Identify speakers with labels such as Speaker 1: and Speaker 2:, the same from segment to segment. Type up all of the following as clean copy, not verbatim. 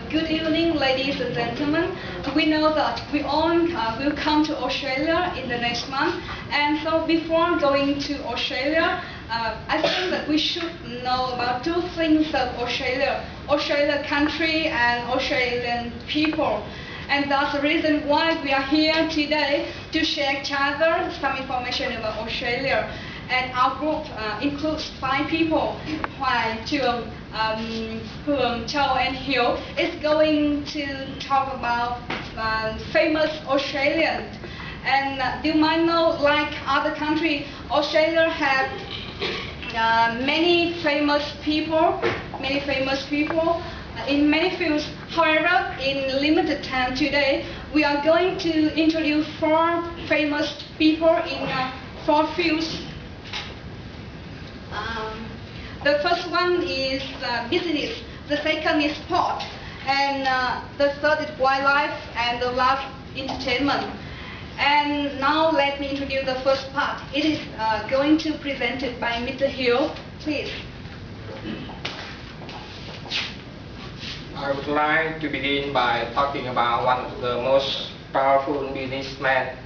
Speaker 1: Good evening, ladies and gentlemen. We know that we all will come to Australia in the next month, and so before going to Australia, I think that we should know about two things of Australia: Australia country and Australian people. And that's the reason why we are here today to share each other some information about Australia. And our group includes 5 people, while Huong, Châu, and Hiếu is going to talk about famous Australians. And you might know, like other countries, Australia has many famous people in many fields. However, in limited time today, we are going to introduce 4 famous people in 4 fields. The first one is business, the second is sport, and the third is wildlife, and the last entertainment. And now let me introduce the first part. It is going to be presented by Mr. Hiếu. Please.
Speaker 2: I would like to begin by talking about one of the most powerful businessmen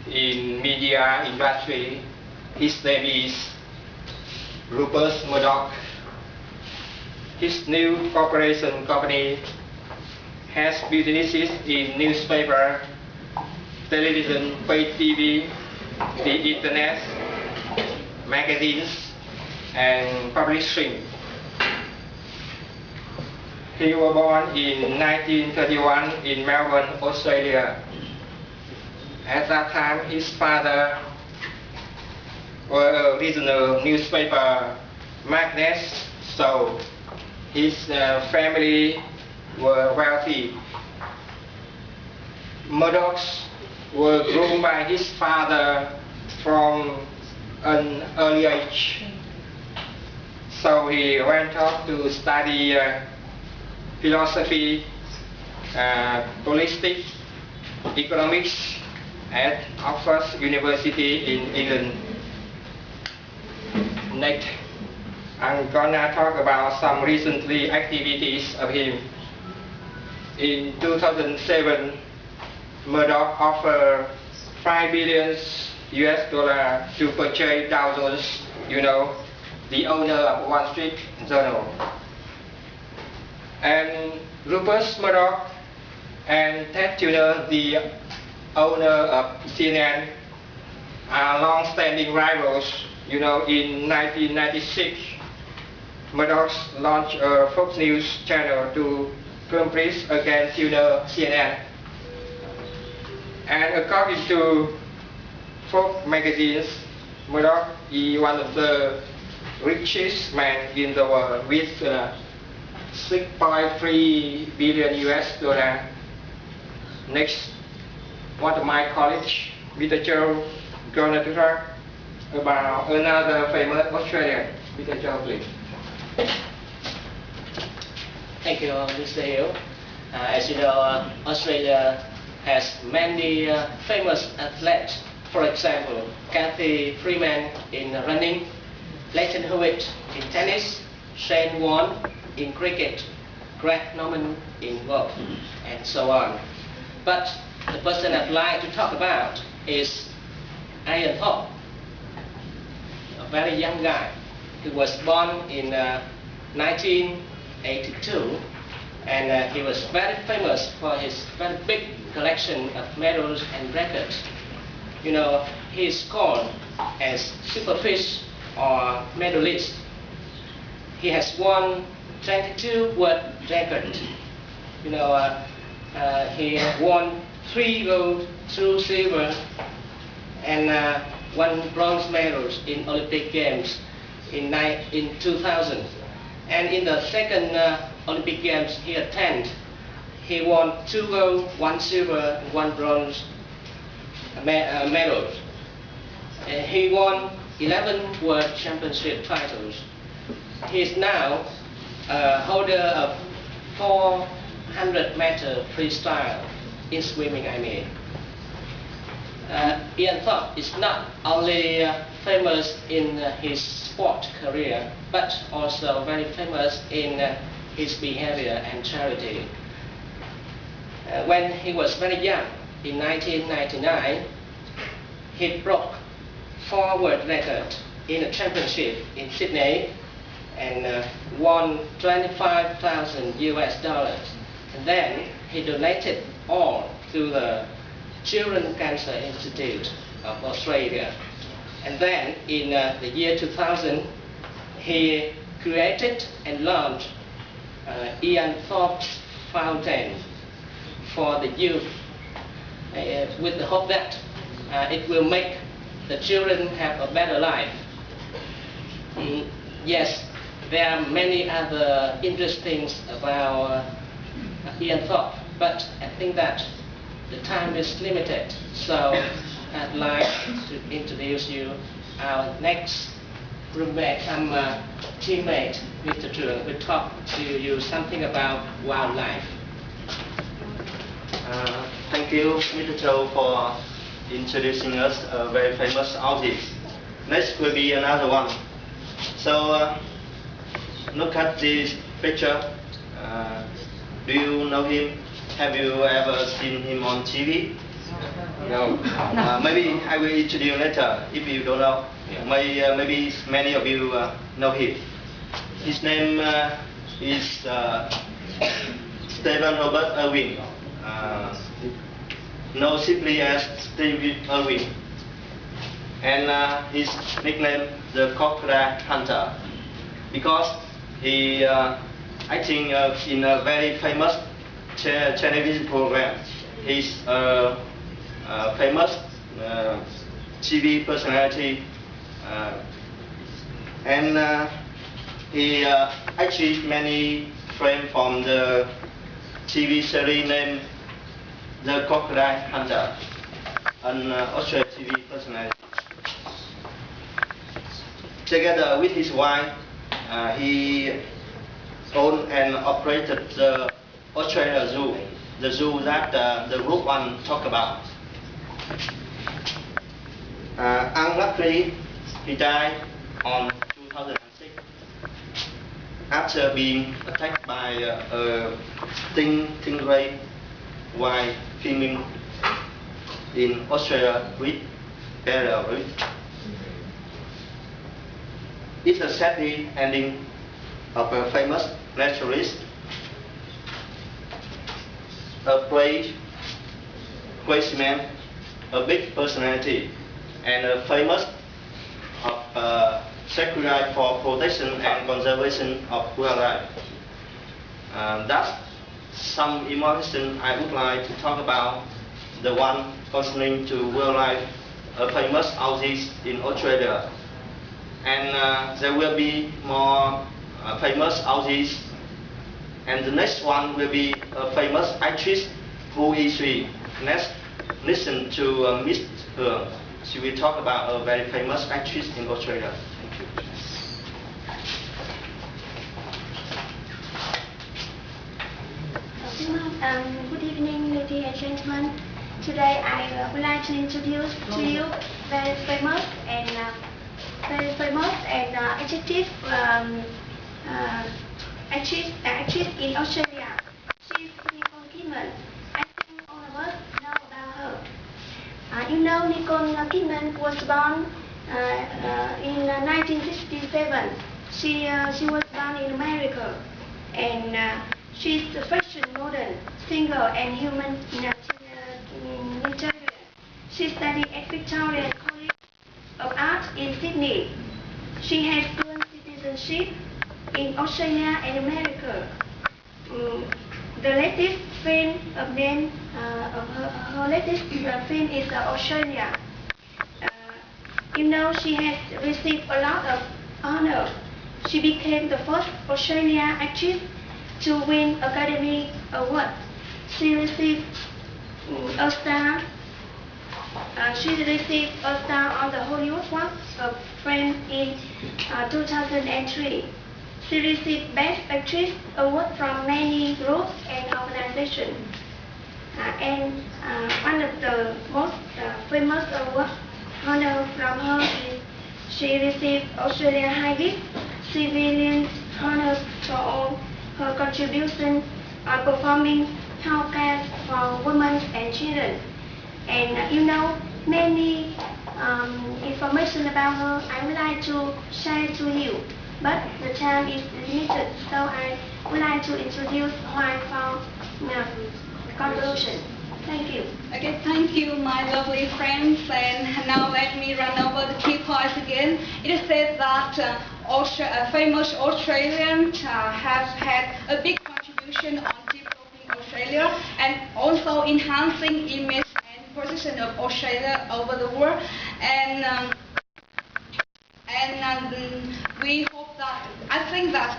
Speaker 2: in media industry. His name is Rupert Murdoch. His new corporation company has businesses in newspaper, television, pay TV, the internet, magazines, and publishing. He was born in 1931 in Melbourne, Australia. At that time, his father was a regional newspaper magnate, so his family were wealthy. Murdochs were groomed by his father from an early age. So he went off to study philosophy, politics, economics at Oxford University in England. Next, I'm gonna talk about some recently activities of him. In 2007, Murdoch offered $5 billion to purchase Dow Jones, the owner of Wall Street Journal. And Rupert Murdoch and Ted Turner, the owner of CNN, are long-standing rivals. In 1996, Murdoch launched a Fox News channel to compete against CNN. And according to Fox magazines, Murdoch is one of the richest men in the world with $6.3 billion. Next, one of my colleagues, Mr. Châu, gonna talk about another famous Australian. Mr. Châu, please.
Speaker 3: Thank you, Mr. Hiếu. As you know, Australia has many famous athletes. For example, Kathy Freeman in running, Leighton Hewitt in tennis, Shane Warne in cricket, Greg Norman in golf, and so on. But the person I'd like to talk about is Ian Thorpe, a very young guy who was born in 1982, and he was very famous for his very big collection of medals and records. He is called as Superfish or medalist. He has won 22 world records. He won 3 gold, 2 silver, and 1 bronze medals in Olympic Games in 2000. And in the second Olympic Games he attended, he won 2 gold, 1 silver, and 1 bronze medals. He won 11 World Championship titles. He is now a holder of 400-meter freestyle in swimming, Ian Thorpe is not only famous in his sport career, but also very famous in his behavior and charity. When he was very young, in 1999, he broke 4 world records in a championship in Sydney and won $25,000. And then he donated all to the Children's Cancer Institute of Australia. And then in the year 2000, he created and launched Ian Thorpe's Fountain for the youth with the hope that it will make the children have a better life. Yes, there are many other interesting things about Ian Thorpe, but I think that the time is limited, so I'd like to introduce you our next roommate, teammate, Mr. Trường, will talk to you something about wildlife.
Speaker 4: Thank you, Mr. Châu, for introducing us a very famous artist. Next will be another one. So, look at this picture. Do you know him? Have you ever seen him on TV?
Speaker 2: No.
Speaker 4: Maybe I will introduce you later if you don't know.
Speaker 2: Yeah.
Speaker 4: Maybe many of you know him. His name is Stephen Robert Irwin. Known simply as Stephen Irwin. And his nickname, the Crocodile Hunter, because he acting in a very famous television program. He's a famous TV personality, and he achieved many fame from the TV series named The Crocodile Hunter, an Australian TV personality. Together with his wife, he owned and operated the Australia Zoo, the zoo that the group one talked about. Unluckily, he died on 2006 after being attacked by a stingray while filming in Australia with Barrier Reef. It's a sad ending of a famous naturalist, a crazy man, a big personality, and a famous sacrifice for protection and conservation of wildlife. That's some information I would like to talk about, the one concerning to wildlife, a famous artist in Australia. And there will be more famous artists, and the next one will be a famous actress. Who is she? Let's listen to Miss Hường. She will talk about a very famous actress in Australia. Thank you.
Speaker 5: Good evening, ladies and gentlemen. Today I would like to introduce to you very famous and attractive actress in Australia. She's Nicole Kidman. I think all of us know about her. You know, Nicole Kidman was born in 1967. She was born in America, and she's a fashion model, singer, and humanitarian. She studied at Victoria College of Art in Sydney. She has dual citizenship in Australia and America. The latest film of her latest film is Australia. You know, she has received a lot of honor. She became the first Australian actress to win Academy Award. She received a star. She received a star on the Hollywood Walk of Fame in 2003. She received Best Actress Award from many groups and organizations. And one of the most famous awards honor from her is she received Australian Highest Civilian Honors for all her contributions contribution on performing health care for women and children. And many information about her I would like to share to you, but the time is limited, so I would like to introduce my conclusion. Thank you.
Speaker 1: Okay, thank you, my lovely friends. And now let me run over the key points again. It is said that famous Australians have had a big contribution on developing Australia and also enhancing image and position of Australia over the world. And we hope that, I think that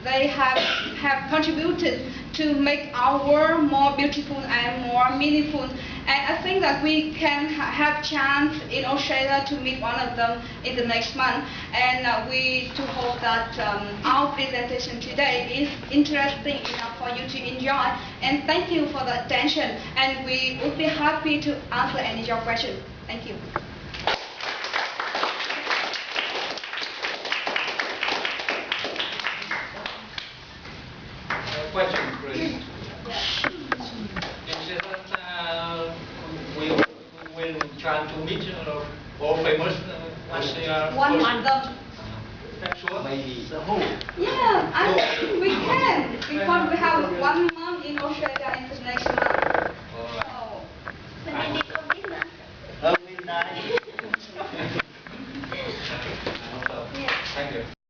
Speaker 1: they have contributed to make our world more beautiful and more meaningful. And I think that we can have chance in Australia to meet one of them in the next month. And we to hope that our presentation today is interesting enough for you to enjoy. And thank you for the attention. And we would be happy to answer any of your questions. Thank you.
Speaker 2: Question, please. Is it that we will try to meet all famous as they are?
Speaker 1: One of them.
Speaker 2: Sure.
Speaker 6: Maybe.
Speaker 2: The whole.
Speaker 1: Yeah, I think we can, because we have